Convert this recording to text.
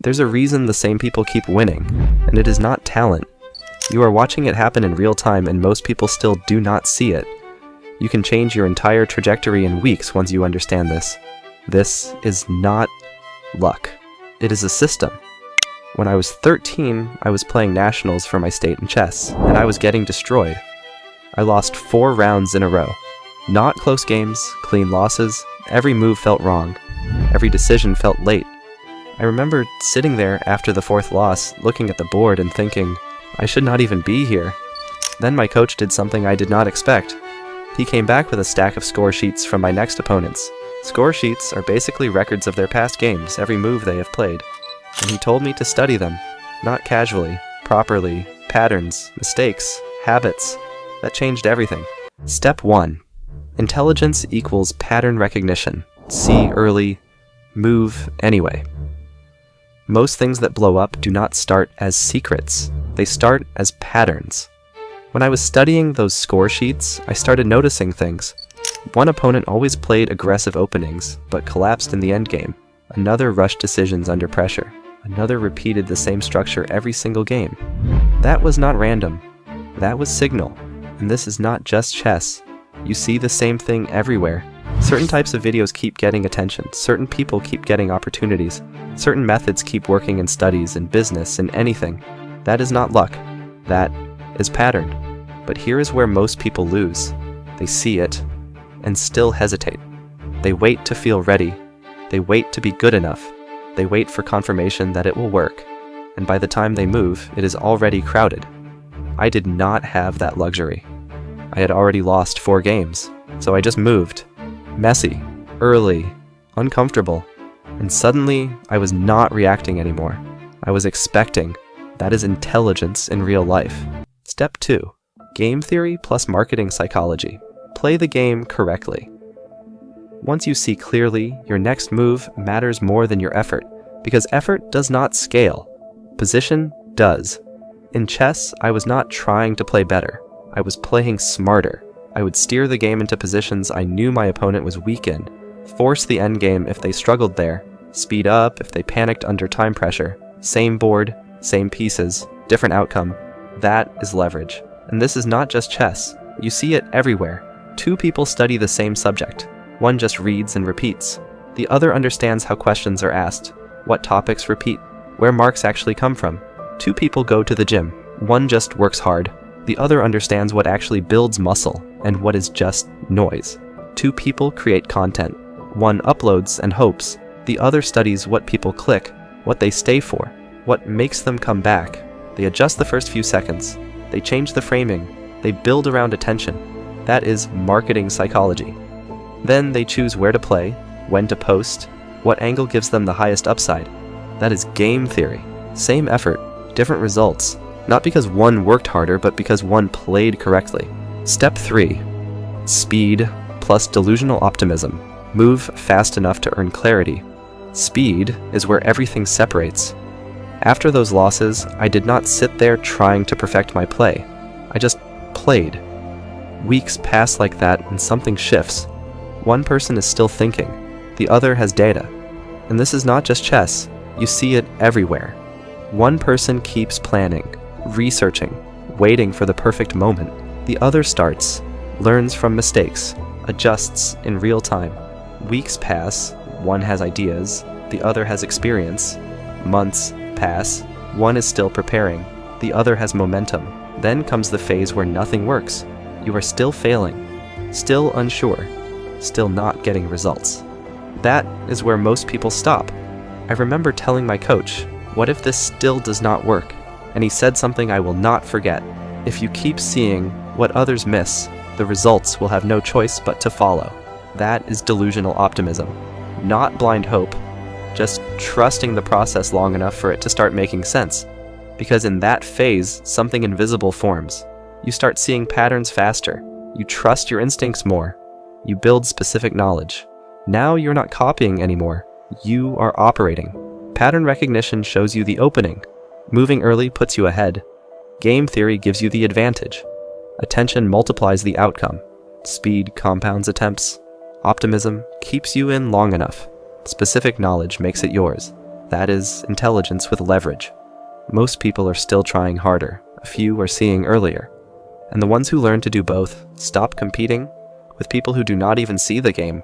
There's a reason the same people keep winning, and it is not talent. You are watching it happen in real time, and most people still do not see it. You can change your entire trajectory in weeks once you understand this. This is not luck. It is a system. When I was 13, I was playing nationals for my state in chess, and I was getting destroyed. I lost 4 rounds in a row. Not close games, clean losses. Every move felt wrong. Every decision felt late. I remember sitting there after the 4th loss, looking at the board and thinking, I should not even be here. Then my coach did something I did not expect. He came back with a stack of score sheets from my next opponents. Score sheets are basically records of their past games, every move they have played. And he told me to study them, not casually, properly, patterns, mistakes, habits. That changed everything. Step 1. Intelligence equals pattern recognition. See early, move anyway. Most things that blow up do not start as secrets. They start as patterns. When I was studying those score sheets, I started noticing things. One opponent always played aggressive openings, but collapsed in the endgame. Another rushed decisions under pressure. Another repeated the same structure every single game. That was not random. That was signal. And this is not just chess. You see the same thing everywhere. Certain types of videos keep getting attention. Certain people keep getting opportunities. Certain methods keep working in studies, in business, in anything. That is not luck. That is pattern. But here is where most people lose. They see it and still hesitate. They wait to feel ready. They wait to be good enough. They wait for confirmation that it will work. And by the time they move, it is already crowded. I did not have that luxury. I had already lost 4 games, so I just moved. Messy, early, uncomfortable, and suddenly I was not reacting anymore. I was expecting. That is intelligence in real life. Step 2. Game theory plus marketing psychology. Play the game correctly. Once you see clearly, your next move matters more than your effort, because effort does not scale. Position does. In chess, I was not trying to play better. I was playing smarter. I would steer the game into positions I knew my opponent was weak in, force the endgame if they struggled there, speed up if they panicked under time pressure. Same board, same pieces, different outcome. That is leverage. And this is not just chess. You see it everywhere. 2 people study the same subject. One just reads and repeats. The other understands how questions are asked, what topics repeat, where marks actually come from. 2 people go to the gym. One just works hard. The other understands what actually builds muscle and what is just noise. 2 people create content. One uploads and hopes. The other studies what people click, what they stay for, what makes them come back. They adjust the first few seconds. They change the framing. They build around attention. That is marketing psychology. Then they choose where to play, when to post, what angle gives them the highest upside. That is game theory. Same effort, different results. Not because one worked harder, but because one played correctly. Step 3. Speed plus delusional optimism. Move fast enough to earn clarity. Speed is where everything separates. After those losses, I did not sit there trying to perfect my play. I just played. Weeks pass like that and something shifts. One person is still thinking. The other has data. And this is not just chess. You see it everywhere. One person keeps planning, researching, waiting for the perfect moment. The other starts, learns from mistakes, adjusts in real time. Weeks pass, one has ideas, the other has experience. Months pass, one is still preparing, the other has momentum. Then comes the phase where nothing works. You are still failing, still unsure, still not getting results. That is where most people stop. I remember telling my coach, what if this still does not work? And he said something I will not forget. If you keep seeing what others miss, the results will have no choice but to follow. That is delusional optimism. Not blind hope, just trusting the process long enough for it to start making sense. Because in that phase, something invisible forms. You start seeing patterns faster. You trust your instincts more. You build specific knowledge. Now you're not copying anymore. You are operating. Pattern recognition shows you the opening. Moving early puts you ahead. Game theory gives you the advantage. Attention multiplies the outcome. Speed compounds attempts. Optimism keeps you in long enough. Specific knowledge makes it yours. That is intelligence with leverage. Most people are still trying harder, a few are seeing earlier. And the ones who learn to do both stop competing with people who do not even see the game